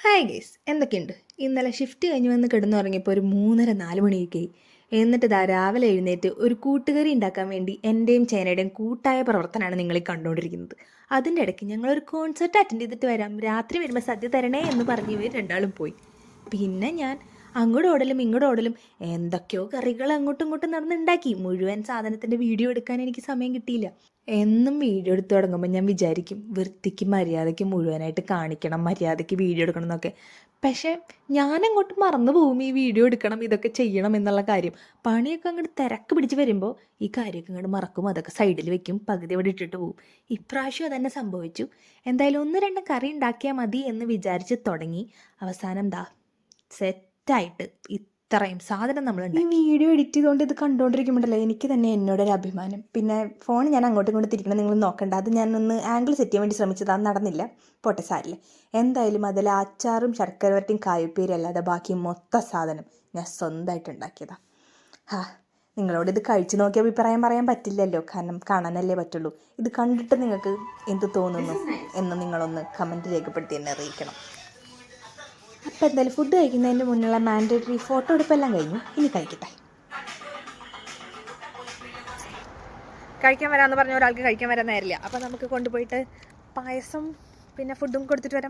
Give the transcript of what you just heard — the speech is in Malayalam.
ഹായ് ഗേസ്, എന്തൊക്കെയുണ്ട്? ഇന്നലെ ഷിഫ്റ്റ് കഴിഞ്ഞ് വന്ന് കിടന്നുറങ്ങിയപ്പോൾ ഒരു 3:30-4 മണിയൊക്കെ ആയി. എന്നിട്ട് രാവിലെ എഴുന്നേറ്റ് ഒരു കൂട്ടുകറി ഉണ്ടാക്കാൻ വേണ്ടി എൻ്റെയും ചേനയുടെയും കൂട്ടായ പ്രവർത്തനമാണ് നിങ്ങളീ കണ്ടുകൊണ്ടിരിക്കുന്നത്. അതിൻ്റെ ഇടയ്ക്ക് ഞങ്ങളൊരു കോൺസെർട്ട് അറ്റൻഡ് ചെയ്തിട്ട് വരാം, രാത്രി വരുമ്പോൾ സദ്യ തരണേ എന്ന് പറഞ്ഞ് ഇവർ രണ്ടാളും പോയി. പിന്നെ ഞാൻ അങ്ങോട്ടോടലും ഇങ്ങോട്ടോടലും എന്തൊക്കെയോ കറികൾ അങ്ങോട്ടും ഇങ്ങോട്ടും നടന്നുണ്ടാക്കി. മുഴുവൻ സാധനത്തിൻ്റെ വീഡിയോ എടുക്കാൻ എനിക്ക് സമയം കിട്ടിയില്ല. എന്നും വീഡിയോ എടുത്ത് തുടങ്ങുമ്പോൾ ഞാൻ വിചാരിക്കും വൃത്തിക്ക് മര്യാദയ്ക്ക് മുഴുവനായിട്ട് കാണിക്കണം, മര്യാദയ്ക്ക് വീഡിയോ എടുക്കണം എന്നൊക്കെ. പക്ഷേ ഞാനങ്ങോട്ട് മറന്നു പോകും ഈ വീഡിയോ എടുക്കണം, ഇതൊക്കെ ചെയ്യണം എന്നുള്ള കാര്യം. പണിയൊക്കെ അങ്ങോട്ട് തിരക്ക് പിടിച്ച് വരുമ്പോൾ ഈ കാര്യമൊക്കെ അങ്ങോട്ട് മറക്കും, അതൊക്കെ സൈഡിൽ വെക്കും, പകുതി അവിടെ ഇട്ടിട്ട് പോകും. ഇപ്രാവശ്യം അതന്നെ സംഭവിച്ചു. എന്തായാലും 1-2 കറി ഉണ്ടാക്കിയാൽ മതി എന്ന് വിചാരിച്ച് തുടങ്ങി. അവസാനം സെറ്റായിട്ട് ഇത്രയും സാധനം നമ്മളുണ്ട്. ഈ വീഡിയോ എഡിറ്റ് ചെയ്തുകൊണ്ട് ഇത് കണ്ടുകൊണ്ടിരിക്കുമ്പോഴല്ലേ എനിക്ക് തന്നെ എന്നോടൊരു അഭിമാനം. പിന്നെ ഫോൺ ഞാൻ അങ്ങോട്ടും ഇങ്ങോട്ട് തിരിക്കണം, നിങ്ങൾ നോക്കണ്ട. അത് ഞാനൊന്ന് ആംഗിൾ സെറ്റ് ചെയ്യാൻ വേണ്ടി ശ്രമിച്ചത്, അത് നടന്നില്ല. പോട്ടെ, സാരില്ല. എന്തായാലും അതിൽ അച്ചാറും ശർക്കര വരട്ടിയും കായപ്പേരും അല്ലാതെ ബാക്കി മൊത്തം സാധനം ഞാൻ സ്വന്തമായിട്ട് ഉണ്ടാക്കിയതാണ്. നിങ്ങളോട് ഇത് കഴിച്ചു നോക്കിയ അഭിപ്രായം പറയാൻ പറ്റില്ലല്ലോ, കാരണം കാണാനല്ലേ പറ്റുള്ളൂ. ഇത് കണ്ടിട്ട് നിങ്ങൾക്ക് എന്ത് തോന്നുന്നു എന്ന് നിങ്ങളൊന്ന് കമൻറ്റ് രേഖപ്പെടുത്തി എന്നെ അറിയിക്കണം. അപ്പോൾ എന്തായാലും ഫുഡ് കഴിക്കുന്നതിൻ്റെ മുന്നുള്ള മാൻഡേറ്ററി ഫോട്ടോ എടുപ്പെല്ലാം കഴിഞ്ഞു. ഇനി കഴിക്കട്ടെ. കഴിക്കാൻ വരാമെന്ന് പറഞ്ഞ ഒരാൾക്ക് കഴിക്കാൻ വരാൻ നേരില്ല. അപ്പോൾ നമുക്ക് കൊണ്ടുപോയിട്ട് പായസം പിന്നെ ഫുഡും കൊടുത്തിട്ട് വരാം.